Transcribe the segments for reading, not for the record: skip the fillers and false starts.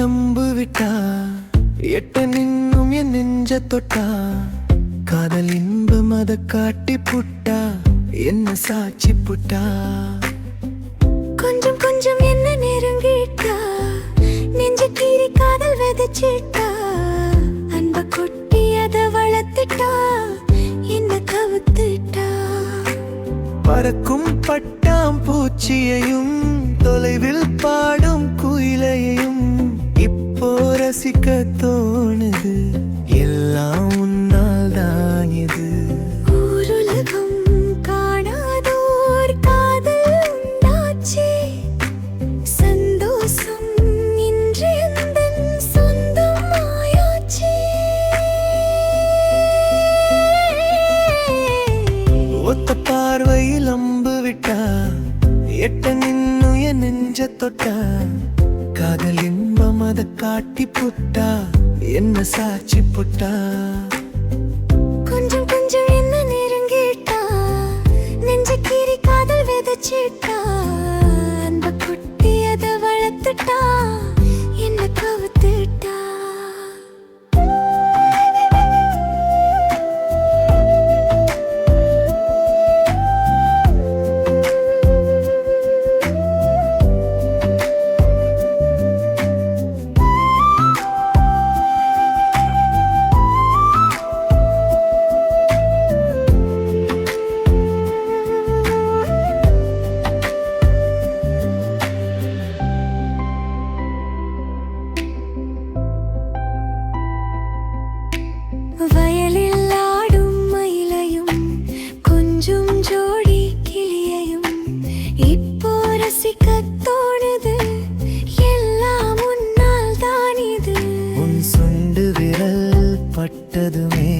அம்பு விட்டா எட்ட நின்னும் என் நெஞ்ச தொட்டா காதல் இன்பம் அத காட்டி புட்டா என்ன சாட்சி புட்டா கொஞ்சம் கொஞ்சம் என்ன நெருங்கிட்டா நெஞ்ச கீறி காதல் விதைச்சிட்டா அன்ப கொட்டி அத வளர்த்துட்டா என்ன கவுத்துட்டா பறக்கும் பட்டாம் பூச்சியையும் தொலைவில் பாடும் குயிலையும் இப்போ ரசிக்க தோணுது எல்லாம் உன்னால் தான் இது ஊருலகம் காணாதோர் காதல் உண்டாச்சே சந்தோஷம் இன்று எந்தன் சொந்தமாயாச்சே ஒத்த பார்வையில் அம்பு விட்டா எட்ட நின்னு என் நெஞ்ச தொட்டா காதல் இன்பம் அத காட்டி புட்டா என்ன சாட்சி புட்டா கொஞ்சம் கொஞ்சம் என்ன நெருங்கிட்டா நெஞ்ச கீறி காதல் விதைச்சிட்டா அன்ப கொட்டி அத வளர்த்துட்டா என்ன கவுத்துட்டா வயலில் ஆடும் மயிலையும் கொஞ்சம் ஜோடி கிளியையும் இப்போ ரசிக்க தோணுது எல்லாம் உன்னால் தான் இது உன் சுண்டு விரல் பட்டதுமே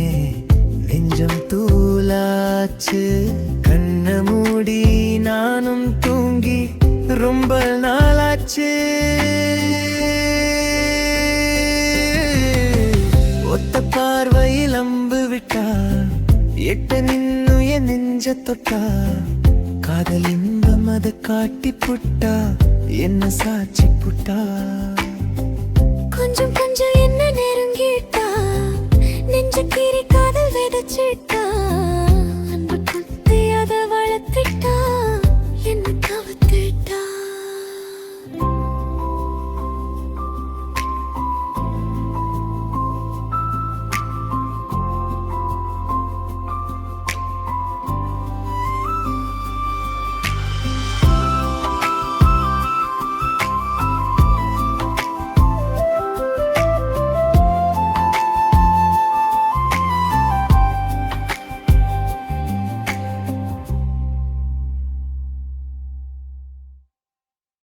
நெஞ்சம் தூளாச்சு கண்ண மூடி நானும் தூங்கி ரொம்ப நாளாச்சு ஒத்த பார்வையில் அம்பு விட்டா எட்ட நின்னு என் நெஞ்ச தொட்டா காதல் இன்பம் அத காட்டி புட்டா என்ன சாட்சி புட்டா கொஞ்சம் கொஞ்சம் என்ன நெருங்கிட்டா நெஞ்ச கீறி காதல் விதைச்சிட்டா